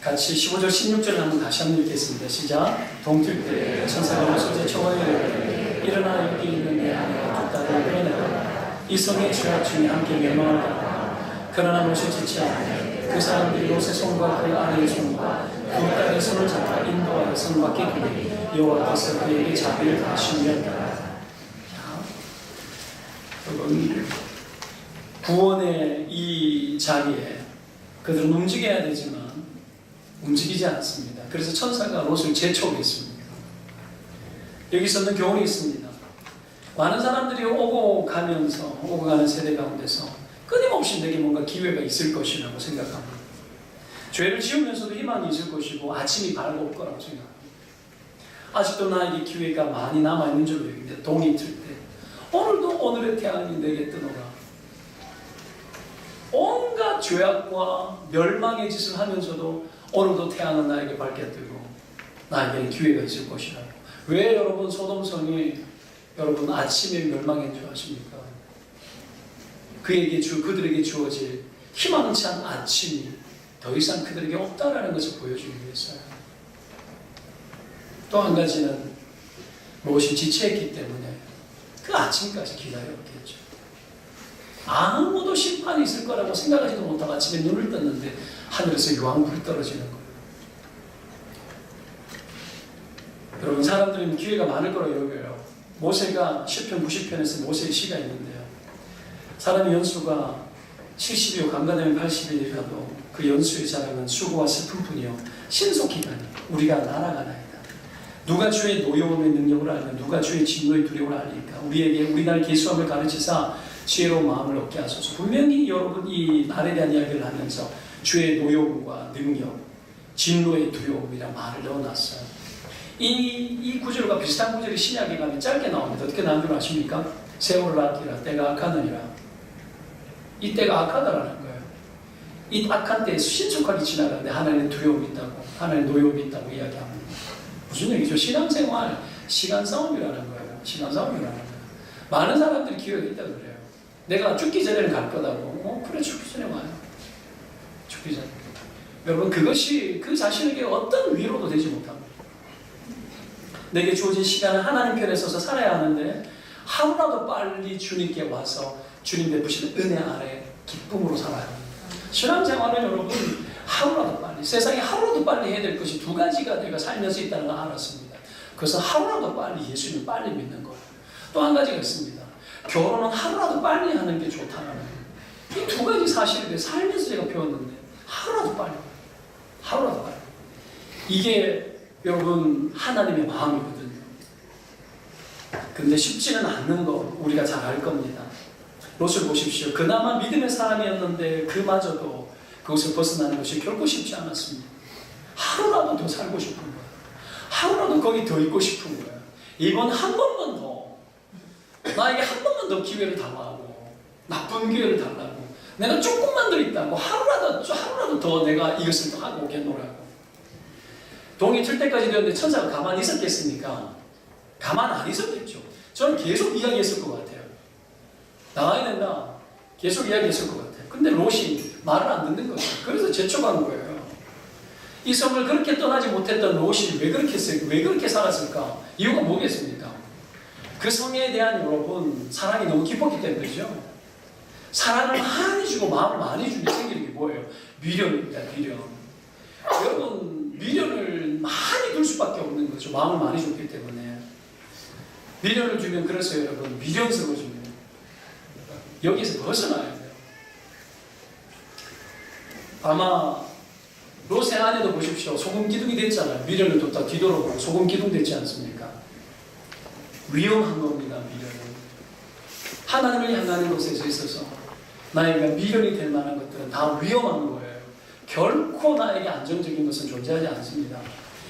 같이 15절 16절을 한번 다시 한번 읽겠습니다. 시작. 동틀 때 천사가 모세에게 청하여 일어나 여기 있는 내 아내와 두 딸을 끌어내라. 이 성의 죄악 중에 함께 멸망하다. 그러나 모세 지치 않으니 그 사람들이 롯의 손과 그 아내의 손과 두 딸의 손을 잡아 인도하여 성 밖에 두니 여호와께서 그에게 자비를 다하시니라. 여러분, 구원의 이 자리에 그들은 움직여야 되지만 움직이지 않습니다. 그래서 천사가 롯을 재촉했습니다. 여기서는 교훈이 있습니다. 많은 사람들이 오고 가는 세대 가운데서 끊임없이 내게 뭔가 기회가 있을 것이라고 생각합니다. 죄를 지으면서도 희망이 있을 것이고 아침이 밝을 거라고 생각합니다. 아직도 나에게 기회가 많이 남아있는 줄 여깁니다. 동이 틀 때 오늘도 오늘의 태양이 내게 뜨노라. 온갖 죄악과 멸망의 짓을 하면서도 오늘도 태양은 나에게 밝게 뜨고 나에게는 기회가 있을 것이라고. 왜 여러분 소돔성이 여러분 아침에 멸망인 줄 아십니까? 그들에게 주어질 희망찬 아침이 더 이상 그들에게 없다라는 것을 보여주기 위해서요. 또 한 가지는 무엇이 지체했기 때문에 그 아침까지 기다렸겠죠. 아무도 심판이 있을 거라고 생각하지도 못하고 아침에 눈을 떴는데 하늘에서 유황불이 떨어지는 거예요. 여러분, 사람들은 기회가 많을 거라고 여겨요. 모세가 시편 90편에서 모세의 시가 있는데요. 사람의 연수가 70이요 감가되면 80이라도 그 연수의 자랑은 수고와 슬픔뿐이요 신속히 가니 우리가 날아가나이다. 누가 주의 노여움의 능력을 알며 누가 주의 진노의 두려움을 알리까. 우리에게 우리 날 계수함을 가르치사 지혜로운 마음을 얻게 하소서. 분명히 여러분 이 날에 대한 이야기를 하면서 주의 노여움과 능력, 진노의 두려움이란 말을 넣어놨어요. 이 구절과 비슷한 구절이 신약에 가면 짧게 나옵니다. 어떻게 나온 줄 아십니까? 세월을 아끼라 때가 악하느니라. 이 때가 악하다라는 거예요. 이 악한 때에 신속하게 지나가는데 하나님의 두려움이 있다고, 하나님의 노여움이 있다고 이야기합니다. 무슨 얘기죠? 신앙생활, 시간 싸움이라는 거예요. 시간 싸움이라는 거예요. 많은 사람들이 기회가 있다고 그래요. 내가 죽기 전에는 갈 거다고. 그래, 죽기 전에 와요. 죽기 전에. 여러분, 그것이 그 자신에게 어떤 위로도 되지 못합니다. 내게 주어진 시간은 하나님 편에 서서 살아야 하는데 하루라도 빨리 주님께 와서 주님 베푸시는 은혜 아래 기쁨으로 살아야 합니다. 신앙생활은 여러분 하루라도 빨리, 세상에 하루라도 빨리 해야 될 것이 두 가지가 내가 살면서 있다는 걸 알았습니다. 그래서 하루라도 빨리 예수님을 빨리 믿는 거예요. 또 한 가지가 있습니다. 결혼은 하루라도 빨리 하는 게 좋다는 거예요. 이 두 가지 사실을 살면서 제가 배웠는데 하루라도 빨리, 하루라도 빨리. 이게 여러분 하나님의 마음이거든요. 근데 쉽지는 않는 거 우리가 잘 알 겁니다. 롯을 보십시오. 그나마 믿음의 사람이었는데 그마저도 그것을 벗어나는 것이 결코 쉽지 않았습니다. 하루라도 더 살고 싶은 거예요. 하루라도 거기 더 있고 싶은 거예요. 이번 한 번만 더 나에게 한 번만 더 기회를 달라고, 나쁜 기회를 달라고, 내가 조금만 더 있다고, 하루라도 더 내가 이것을 더 하고 오겠노라고. 동이 틀 때까지 되었는데 천사가 가만히 있었겠습니까? 가만 안 있었겠죠. 저는 계속 이야기했을 것 같아요. 나가야 된다. 계속 이야기했을 것 같아요. 근데 롯이 말을 안 듣는 거죠. 그래서 재촉한 거예요. 이 성을 그렇게 떠나지 못했던 롯이 왜 그렇게 했어요? 왜 그렇게 살았을까? 이유가 뭐겠습니까? 그 성에 대한 여러분 사랑이 너무 깊었기 때문이죠. 사랑을 많이 주고 마음을 많이 주니 생기는 게 뭐예요? 미련입니다. 미련. 여러분 미련을 많이 둘 수밖에 없는 거죠. 마음을 많이 줬기 때문에. 미련을 주면 그래서 여러분 미련스러워집니다. 여기서 벗어나야 돼요. 아마 롯의 아내도 보십시오. 소금 기둥이 됐잖아요. 미련을 뒀다 뒤돌아보고 소금 기둥 됐지 않습니까? 위험한 겁니다. 미련은. 하나님을 향하는 것에 있어서 나에게 미련이 될 만한 것들은 다 위험한 거예요. 결코 나에게 안정적인 것은 존재하지 않습니다.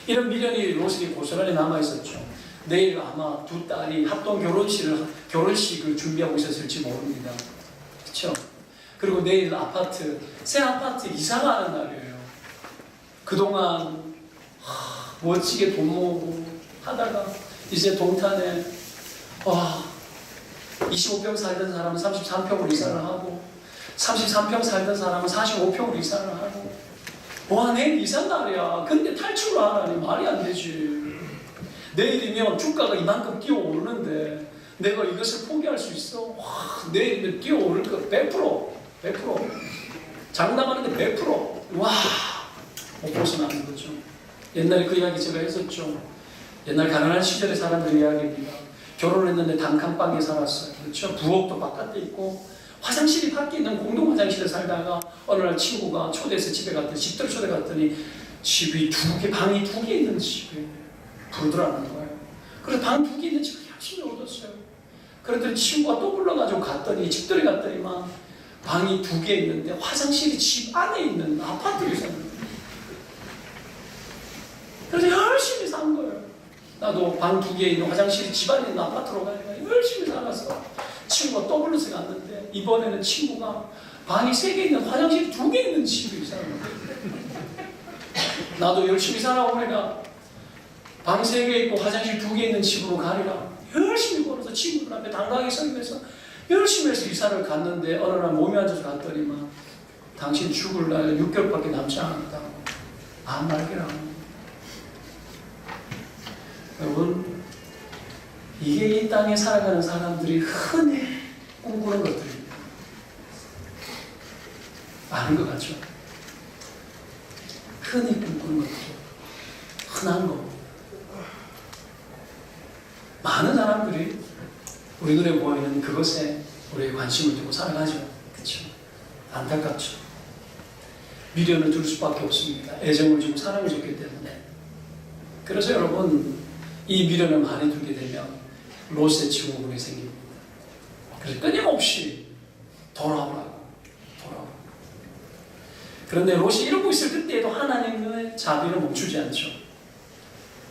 이런 미련이 롯에게 고스란히 남아있었죠. 내일 아마 두 딸이 합동 결혼식을 준비하고 있었을지 모릅니다. 그렇죠? 그리고 내일 새 아파트 이사가 하는 날이에요. 그동안 멋지게 돈 모으고 하다가 이제 동탄에 25평 살던 사람은 33평으로 이사를 하고 33평 살던 사람은 45평으로 이사를 하고 와 내일 이사 날이야. 근데 탈출을 하라니 말이 안 되지. 내일이면 주가가 이만큼 뛰어오르는데 내가 이것을 포기할 수 있어? 내일이면 뛰어오를 거 100% 장담하는데 100% 못 벗어나는 거죠. 옛날에 그 이야기 제가 했었죠. 옛날 가난한 시절의 사람들 이야기입니다. 결혼했는데 단칸방에 살았어요. 그렇죠? 부엌도 바깥에 있고 화장실이 밖에 있는 공동 화장실에 살다가 어느 날 친구가 초대해서 집에 갔더니 집들 초대 갔더니 방이 두 개 있는 집에 부르더라는 거예요. 그래서 방 두 개 있는 집을 열심히 얻었어요. 그랬더니 친구가 또 불러가지고 갔더니 집들이 갔더니만 방이 두 개 있는데 화장실이 집 안에 있는 아파트에 사는 거예요. 그래서 열심히 산 거예요. 나도 방 두 개 있는 화장실이 집 안에 있는 아파트로 가니까 열심히 살았어. 친구가 또 불러서 갔는데 이번에는 친구가 방이 세 개 있는 화장실이 두 개 있는 집에 사는 거예요. 나도 열심히 살아오고 내가 방 세 개 있고 화장실 두 개 있는 집으로 가리라 열심히 걸어서 친구들 앞에 당당하게 서면서 열심히 해서 이사를 갔는데 어느 날 몸이 안 좋아서 갔더니만 당신 죽을 날 6개월밖에 남지 않았다고 암말기라고. 여러분 이게 이 땅에 살아가는 사람들이 흔히 꿈꾸는 것들입니다. 아는 것 같죠? 흔히 꿈꾸는 것들 흔한 거. 많은 사람들이 우리 눈에 보이는 그것에 우리의 관심을 두고 살아가죠. 그렇죠? 안타깝죠. 미련을 둘 수밖에 없습니다. 애정을 주고 사랑을 줬기 때문에. 그래서 여러분 이 미련을 많이 두게 되면 롯의 증후군이 생깁니다. 그래서 끊임없이 돌아오라고. 그런데 롯이 이러고 있을 그때에도 하나님의 자비를 멈추지 않죠.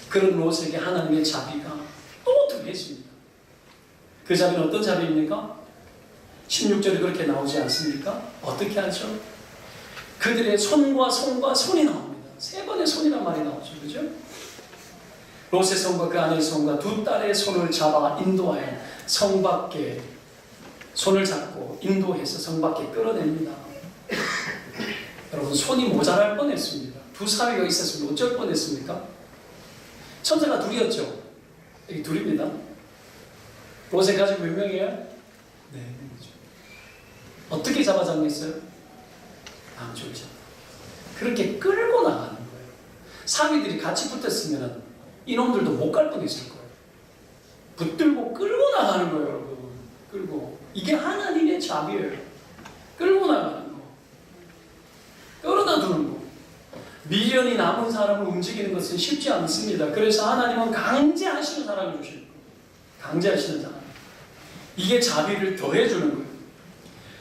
그런 롯에게 하나님의 자비가 또 더해집니다. 그 자비는 어떤 자비입니까? 16절에 그렇게 나오지 않습니까? 어떻게 하죠? 그들의 손과 손이 나옵니다. 세 번의 손이란 말이 나오죠. 그죠? 롯의 손과 그 아내의 손과 두 딸의 손을 잡아 인도하여 성 밖에 손을 잡고 인도해서 성 밖에 끌어냅니다. 여러분 손이 모자랄 뻔했습니다. 두 사위가 있었으면 어쩔 뻔했습니까? 천사가 둘이었죠. 여기 둘입니다. 롯의 가족 몇 명이에요? 네 명이죠. 어떻게 잡아잡겠어요? 양쪽이 잡아. 그렇게 끌고 나가는 거예요. 사위들이 같이 붙었으면 이놈들도 못 갈 뻔했을 거예요. 붙들고 끌고 나가는 거예요, 여러분. 끌고. 이게 하나님의 자비예요. 끌고 나가는 거. 끌어다 두는 거. 미련이 남은 사람을 움직이는 것은 쉽지 않습니다. 그래서 하나님은 강제하시는 사람을 주시는 거예요. 강제하시는 사람. 이게 자비를 더해주는 거예요.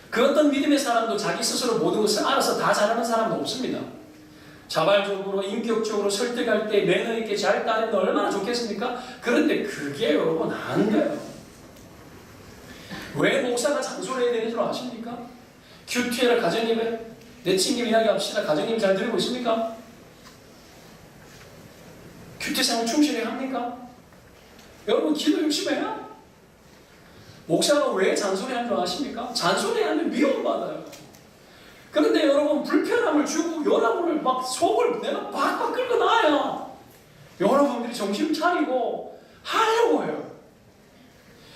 그 어떤 믿음의 사람도 자기 스스로 모든 것을 알아서 다 잘하는 사람은 없습니다. 자발적으로 인격적으로 설득할 때 매너 있게 잘 따르면 얼마나 좋겠습니까? 그런데 그게 여러분 안 돼요. 왜 목사가 장소를 해야 되는 줄 아십니까? QTL 가정예배, 내친김 이야기합시다. 가정예배 잘 들고 있습니까? QT 생활 충실히 합니까? 여러분 기도 열심히 해요? 목사가 왜 잔소리하는 줄 아십니까? 잔소리하면 미움받아요. 그런데 여러분 불편함을 주고 여러분을 막 속을 내가 박박 끌고 나야 여러분들이 정신 차리고 하려고 해요.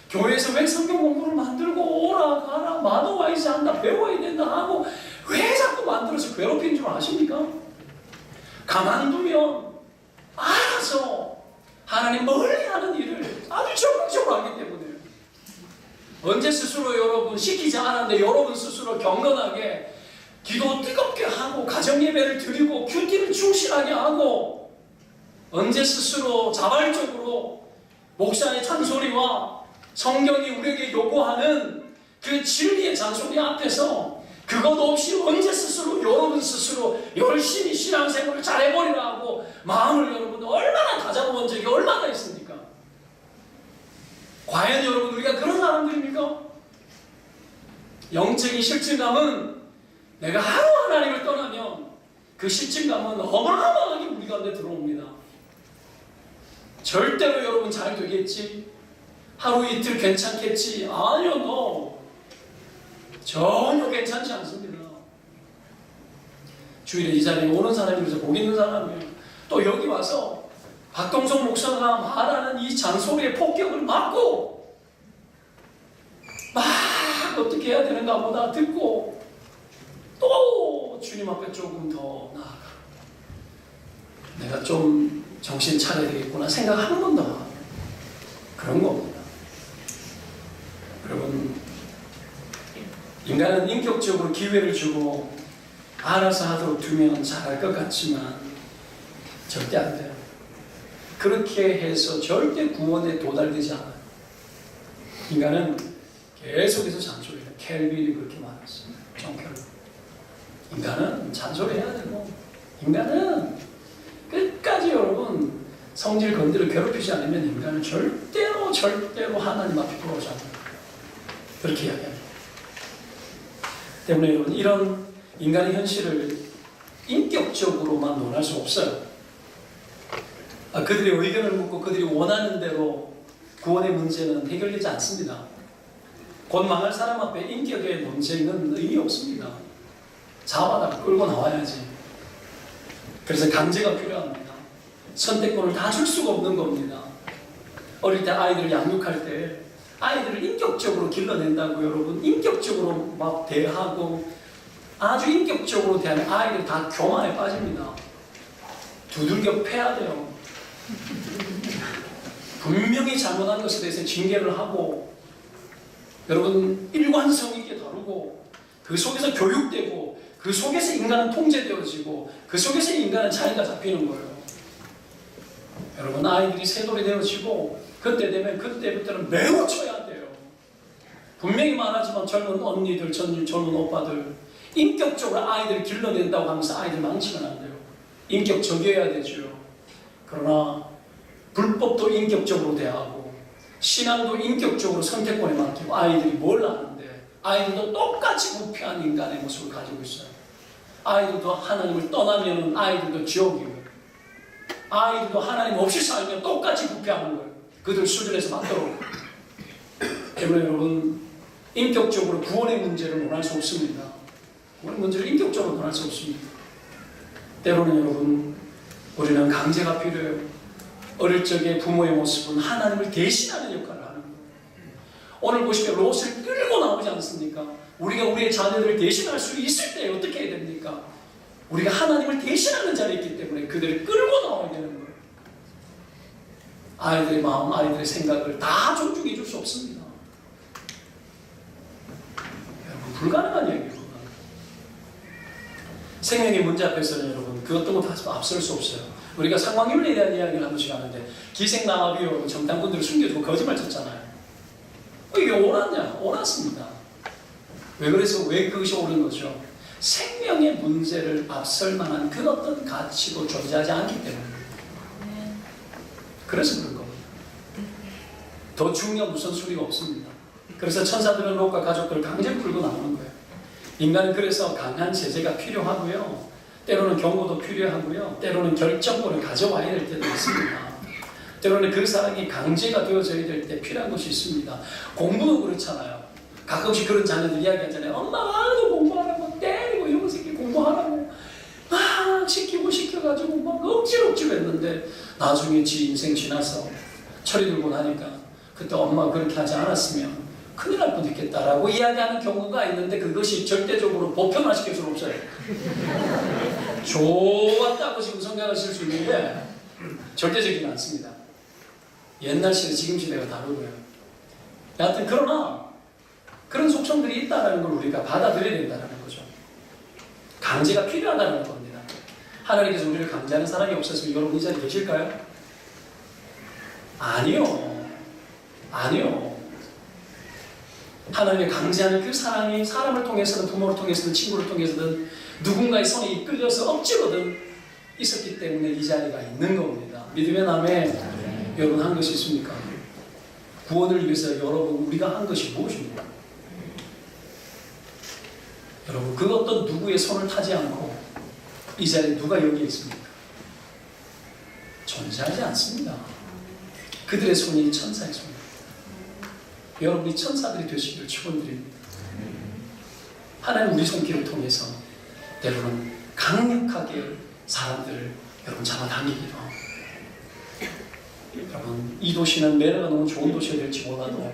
교회에서 왜 성경 공부를 만들고 오라 가라 마도와이지 한다 배워야 된다 하고 왜 자꾸 만들어서 괴롭히는 줄 아십니까? 가만두면 알아서 하나님 멀리 하는 일을 아주 적극적으로 하기 때문에 언제 스스로 여러분 시키지 않았는데 여러분 스스로 경건하게 기도 뜨겁게 하고 가정예배를 드리고 큐티를 충실하게 하고 언제 스스로 자발적으로 목사의 잔소리와 성경이 우리에게 요구하는 그 진리의 잔소리 앞에서 그것 없이 언제 스스로 여러분 스스로 열심히 신앙생활을 잘해버리라 하고 마음을 여러분 얼마나 다잡아본 적이 얼마나 있습니까? 과연 여러분 우리가 그런 사람들입니까? 영적인 실증감은 내가 하루 하나님을 떠나면 그 실증감은 어마어마하게 우리 가운데 들어옵니다. 절대로 여러분 잘 되겠지? 하루 이틀 괜찮겠지? 아니요, no. 전혀 괜찮지 않습니다. 주일에 이 자리에 오는 사람이 그래서 복 있는 사람이에요. 또 여기 와서 박동성 목사가 말하는 이 잔소리의 폭격을 막고 막 어떻게 해야 되는가 보다 듣고 또 주님 앞에 조금 더 나아가 내가 좀 정신 차려야 되겠구나 생각 한 번 더 하고 그런 겁니다. 여러분 인간은 인격적으로 기회를 주고 알아서 하도록 두면 잘할 것 같지만 절대 안 돼요. 그렇게 해서 절대 구원에 도달되지 않아요. 인간은 계속해서 잔소리해요. 켈빈이 그렇게 말했어요. 존 켈빈. 인간은 잔소리해야 되고 인간은 끝까지 여러분 성질 건드려 괴롭히지 않으면 인간은 절대로 하나님 앞에 돌아오지 않아요. 그렇게 이야기합니다. 때문에 여러분 이런 인간의 현실을 인격적으로만 논할 수 없어요. 그들의 의견을 묻고 그들이 원하는 대로 구원의 문제는 해결되지 않습니다. 곧 망할 사람 앞에 인격의 논쟁은 의미 없습니다. 자바다 끌고 나와야지. 그래서 강제가 필요합니다. 선택권을 다 줄 수가 없는 겁니다. 어릴 때 아이들을 양육할 때 아이들을 인격적으로 길러낸다고 여러분 인격적으로 막 대하고 아주 인격적으로 대하면 아이들 다 교만에 빠집니다. 두들겨 패야 돼요. 분명히 잘못한 것에 대해서 징계를 하고 여러분 일관성 있게 다루고 그 속에서 교육되고 그 속에서 인간은 통제되어지고 그 속에서 인간은 자리가 잡히는 거예요. 여러분 아이들이 새돌이 되어지고 그때 되면 그때부터는 매우 쳐야 돼요. 분명히 말하지만 젊은 언니들, 젊은 오빠들 인격적으로 아이들을 길러낸다고 하면서 아이들 망치면 안 돼요. 인격적이어야 되죠. 그러나 불법도 인격적으로 대하고 신앙도 인격적으로 선택권에 맡기고 아이들이 뭘 아는데 아이들도 똑같이 부패한 인간의 모습을 가지고 있어요. 아이들도 하나님을 떠나면 아이들도 지옥이에요. 아이들도 하나님 없이 살면 똑같이 부패하는 거예요. 그들 수준에서 맞도록. 때문에 여러분 인격적으로 구원의 문제를 논할 수 없습니다. 구원의 문제를 인격적으로 논할 수 없습니다. 때로는 여러분 우리는 강제가 필요해요. 어릴 적에 부모의 모습은 하나님을 대신하는 역할을 하는 거예요. 오늘 보시면 롯을 끌고 나오지 않습니까? 우리가 우리의 자녀들을 대신할 수 있을 때 어떻게 해야 됩니까? 우리가 하나님을 대신하는 자리에 있기 때문에 그들을 끌고 나와야 되는 거예요. 아이들의 마음, 아이들의 생각을 다 존중해 줄 수 없습니다. 여러분 불가능한 얘기예요. 생명의 문제 앞에서는 여러분 그 어떤 것도 앞설 수 없어요. 우리가 상황윤리에 대한 이야기를 한 번씩 하는데 기생나합이 여러분 정탐꾼들을 숨겨두고 거짓말 쳤잖아요. 이게 옳았냐? 옳았습니다. 왜 그래서 왜 그것이 옳은 거죠? 생명의 문제를 앞설 만한 그 어떤 가치도 존재하지 않기 때문입니다. 그래서 그런 겁니다. 더 중요한 우선순위가 없습니다. 그래서 천사들은 롯과 가족들을 강제로 끌고 나오는 거예요. 인간은 그래서 강한 제재가 필요하고요. 때로는 경고도 필요하고요. 때로는 결정권을 가져와야 될 때도 있습니다. 때로는 그 사람이 강제가 되어져야 될 때 필요한 것이 있습니다. 공부도 그렇잖아요. 가끔씩 그런 자녀들 이야기하잖아요. 엄마가 너 공부하라고 때리고 이런 새끼 공부하라고 막 시켜가지고 막 억지로 했는데 나중에 지 인생 지나서 철이 들고 나니까 그때 엄마가 그렇게 하지 않았으면 큰일 날 뻔했겠다라고 이야기하는 경우가 있는데 그것이 절대적으로 보편화시킬 수는 없어요. 좋았다고 지금 생각하실 수 있는데 절대적이지 않습니다. 옛날 시대, 지금 시대가 다르고요. 여하튼 그러나 그런 속성들이 있다는 걸 우리가 받아들여야 된다는 거죠. 강제가 필요하다는 겁니다. 하나님께서 우리를 강제하는 사람이 없었으면 여러분 이 자리에 계실까요? 아니요. 하나님의 강제하는 그 사랑이 사람을 통해서든 부모를 통해서든 친구를 통해서든 누군가의 손에 이끌려서 억지로든 있었기 때문에 이 자리가 있는 겁니다. 믿음의 남에 여러분 한 것이 있습니까? 구원을 위해서 여러분 우리가 한 것이 무엇입니까? 여러분 그 어떤 누구의 손을 타지 않고 이 자리에 누가 여기 있습니까? 존재하지 않습니다. 그들의 손이 천사의 손입니다. 여러분이 천사들이 되시기를 축원드립니다. 하나님 우리 손길을 통해서 때로는 강력하게 사람들을 여러분 잡아당기기도 하고 여러분 이 도시는 매너가 너무 좋은 도시가 될지 몰라도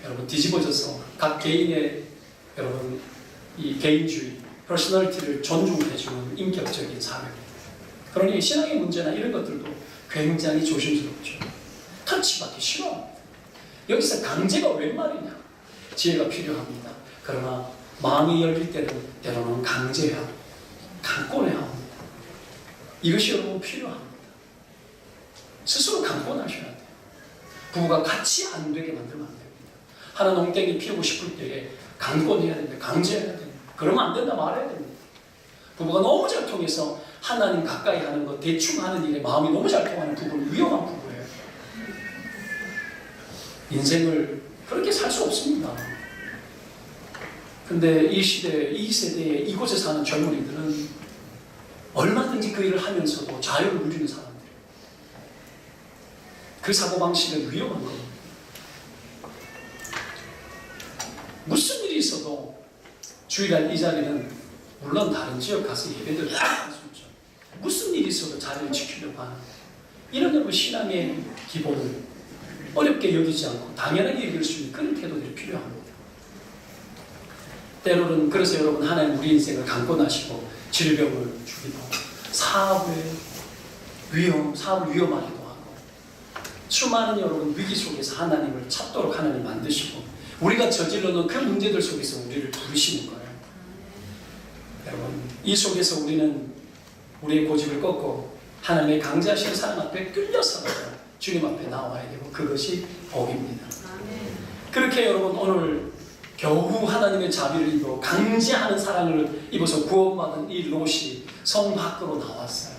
여러분 뒤집어져서 각 개인의 여러분 이 개인주의, 퍼스널리티를 존중해주는 인격적인 사회입니다. 그러니 신앙의 문제나 이런 것들도 굉장히 조심스럽죠. 터치받기 싫어. 여기서 강제가 웬 말이냐? 지혜가 필요합니다. 그러나 마음이 열릴 때는 때로는 강제해야 합니다. 강권해야 합니다. 이것이 여러분 필요합니다. 스스로 강권하셔야 돼요. 부부가 같이 안 되게 만들면 안 됩니다. 하나 농땡이 피우고 싶을 때에 강권해야 됩니다. 강제해야 됩니다. 그러면 안 된다 말해야 됩니다. 부부가 너무 잘 통해서 하나님 가까이 하는 것, 대충 하는 일에 마음이 너무 잘 통하는 부부는 위험한 부부예요. 인생을 그렇게 살 수 없습니다. 근데 이 시대, 이 세대에 이곳에 사는 젊은이들은 얼마든지 그 일을 하면서도 자유를 누리는 사람들. 그 사고방식은 위험한 겁니다. 무슨 일이 있어도 주일날 이 자리는 물론 다른 지역 가서 예배들 할 수 있죠. 무슨 일이 있어도 자리를 지키려고 하는 이런 여러분 신앙의 기본을 어렵게 여기지 않고 당연하게 여길 수 있는 그런 태도들이 필요합니다. 때로는 그래서 여러분 하나님 우리 인생을 강권하시고 질병을 주기도 하고 사업을 위험하기도 하고 수많은 여러분 위기 속에서 하나님을 찾도록 하나님 만드시고 우리가 저질러놓은 그 문제들 속에서 우리를 부르시는 거예요. 여러분 이 속에서 우리는 우리의 고집을 꺾고 하나님의 강제하시는 사람 앞에 끌려서 주님 앞에 나와야 되고 그것이 복입니다. 그렇게 여러분 오늘 겨우 하나님의 자비를 입어 강제하는 사랑을 입어서 구원받은 이 롯이 성 밖으로 나왔어요.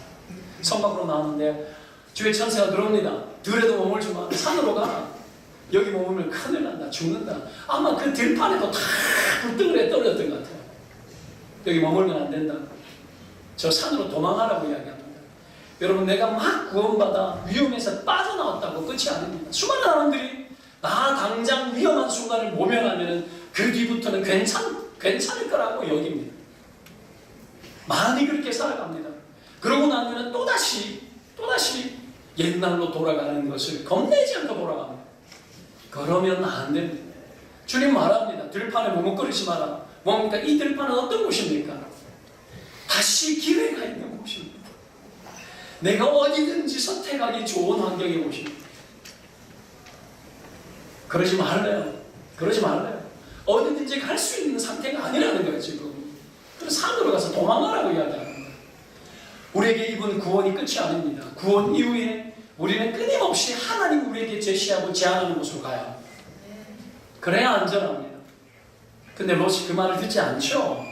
성 밖으로 나왔는데 주의 천사가 들어옵니다. 들에도 머물지 마. 산으로 가. 여기 머물면 큰일 난다. 죽는다. 아마 그 들판에도 다 불덩이에 떨어졌던 것 같아요. 여기 머물면 안 된다. 저 산으로 도망하라고 이야기합니다. 여러분 내가 막 구원받아 위험에서 빠져나왔다고 끝이 아닙니다. 수많은 사람들이 나 당장 위험한 순간을 모면하면 그 뒤부터는 괜찮을 거라고 여깁니다. 많이 그렇게 살아갑니다. 그러고 나면 또다시 옛날로 돌아가는 것을 겁내지 않고 돌아갑니다. 그러면 안 됩니다. 주님 말합니다. 들판에 머뭇거리지 마라. 뭡니까? 이 들판은 어떤 곳입니까? 다시 기회가 있는 곳입니다. 내가 어디든지 선택하기 좋은 환경의 곳입니다. 그러지 말래요. 어디든지 갈 수 있는 상태가 아니라는 거예요, 지금. 그래서 산으로 가서 도망가라고 이야기하는 거예요. 우리에게 이번 구원이 끝이 아닙니다. 구원 이후에 우리는 끊임없이 하나님 우리에게 제시하고 제안하는 곳으로 가요. 그래야 안전합니다. 근데 롯이 그 말을 듣지 않죠.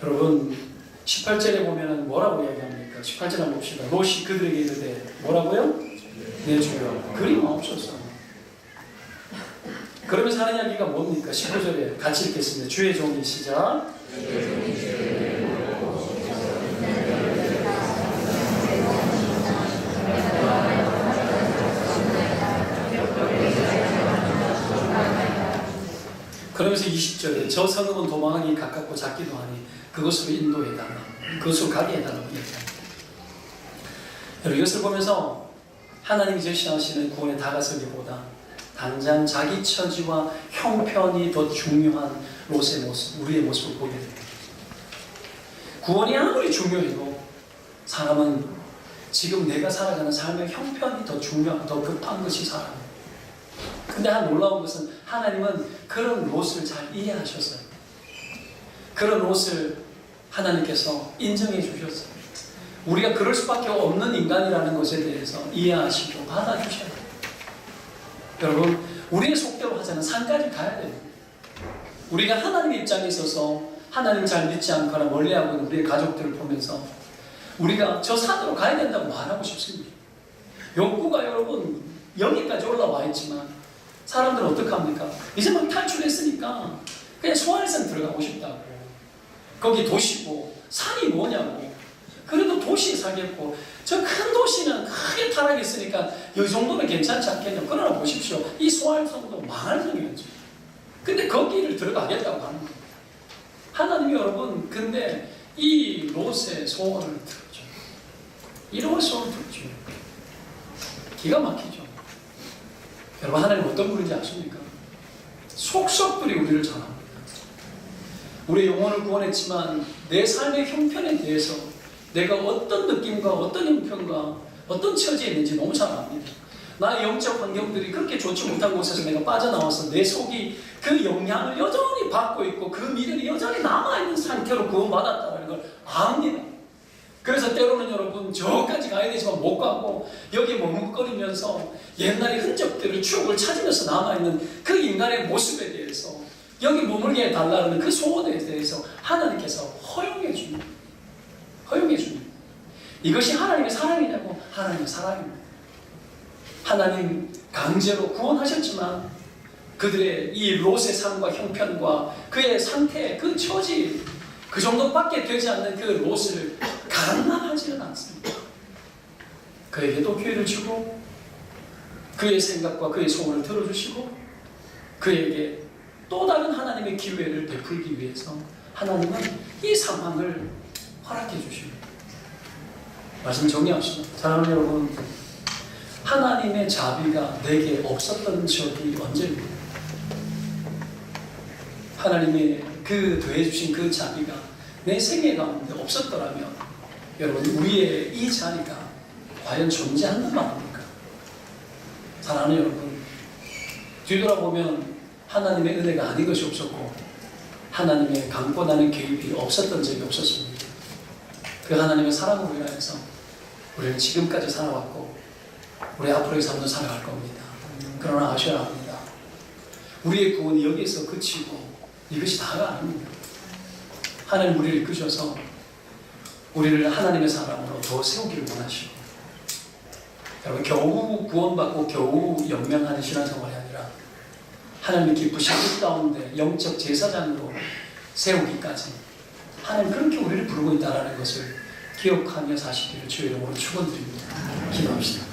여러분 18절에 보면 뭐라고 이야기합니까? 18절 한번 봅시다. 롯이 그들에게 이르되 뭐라고요? 내 주여 그리 마옵소서. 그러면서 하는 이야기가 뭡니까? 19절에 같이 읽겠습니다. 주의 종이 시작. 그러면서 20절에 저 성읍은 도망하기 가깝고 작기도 하니 그것으로 인도해달라. 그것으로 가게 해달라고 얘기합니다. 여러분, 이것을 보면서 하나님이 제시하시는 구원에 다가서기보다 당장 자기 처지와 형편이 더 중요한 롯의 모습, 우리의 모습을 보게 됩니다. 구원이 아무리 중요해도 사람은 지금 내가 살아가는 삶의 형편이 더 중요하고 더 급한 것이 사람이에요. 근데 한 놀라운 것은 하나님은 그런 롯을 잘 이해하셨어요. 그런 롯을 하나님께서 인정해 주셨어요. 우리가 그럴 수밖에 없는 인간이라는 것에 대해서 이해하시고 받아주셔야 돼요. 여러분, 우리의 속대로 하자면 산까지 가야 돼요. 우리가 하나님 입장에 있어서 하나님 잘 믿지 않거나 멀리하고 있는 우리의 가족들을 보면서 우리가 저 산으로 가야 된다고 말하고 싶습니다. 욕구가 여러분 여기까지 올라와 있지만 사람들은 어떻게 합니까? 이제 막 탈출했으니까 그냥 소환성 들어가고 싶다고. 거기 도시고 산이 뭐냐고. 그래도 도시에 살겠고 저 큰 도시는 크게 타락했으니까 이 정도는 괜찮지 않겠냐. 그러나 보십시오. 이 소환성도 망할 성이었죠. 근데 거기를 들어가겠다고 하는 거예요. 하나님이 여러분 근데 이 롯의 소원을 들었죠. 이 롯의 소원을 들었죠. 기가 막히죠. 여러분, 하나님 어떤 분인지 아십니까? 속속들이 우리를 전합니다. 우리의 영혼을 구원했지만 내 삶의 형편에 대해서 내가 어떤 느낌과 어떤 형편과 어떤 처지에 있는지 너무 잘 압니다. 나의 영적 환경들이 그렇게 좋지 못한 곳에서 내가 빠져나와서 내 속이 그 영향을 여전히 받고 있고 그 미련이 여전히 남아있는 상태로 구원받았다는 걸 압니다. 그래서 때로는 여러분 저까지 가야 되지만 못 가고 여기 머뭇거리면서 옛날의 흔적들을 추억을 찾으면서 남아있는 그 인간의 모습에 대해서 여기 머물게 해달라는 그 소원에 대해서 하나님께서 허용해 줍니다. 허용해 줍니다. 이것이 하나님의 사랑이냐고? 하나님의 사랑입니다. 하나님 강제로 구원하셨지만 그들의 이 롯의 삶과 형편과 그의 상태, 그 처지 그 정도밖에 되지 않는 그 롯을 강난하지는 않습니다. 그에게도 기회를 주고 그의 생각과 그의 소원을 들어주시고 그에게 또 다른 하나님의 기회를 베풀기 위해서 하나님은 이 상황을 허락해 주십니다. 말씀 정리합시다. 사랑하는 여러분, 하나님의 자비가 내게 없었던 적이 언제입니까? 하나님의 그 더해주신 그 자비가 내 생애 가운데 없었더라면 여러분 우리의 이 자리가 과연 존재하는 말입니까? 사랑하는 여러분, 뒤돌아보면 하나님의 은혜가 아닌 것이 없었고 하나님의 강권하는 개입이 없었던 적이 없었습니다. 그 하나님의 사랑으로 인하여서 우리는 지금까지 살아왔고 우리 앞으로의 삶도 살아갈 겁니다. 그러나 아셔야 합니다. 우리의 구원이 여기에서 그치고 이것이 다가 아닙니다. 하나님 우리를 이끄셔서 우리를 하나님의 사람으로 더 세우기를 원하시고 여러분 겨우 구원받고 겨우 연명하는 신앙생활이 아니라 하나님의 기쁘신 뜻 가운데 영적 제사장으로 세우기까지 하나님 그렇게 우리를 부르고 있다는 것을 기억하며 사시기를 주의 이름으로 축원드립니다. 기도합시다.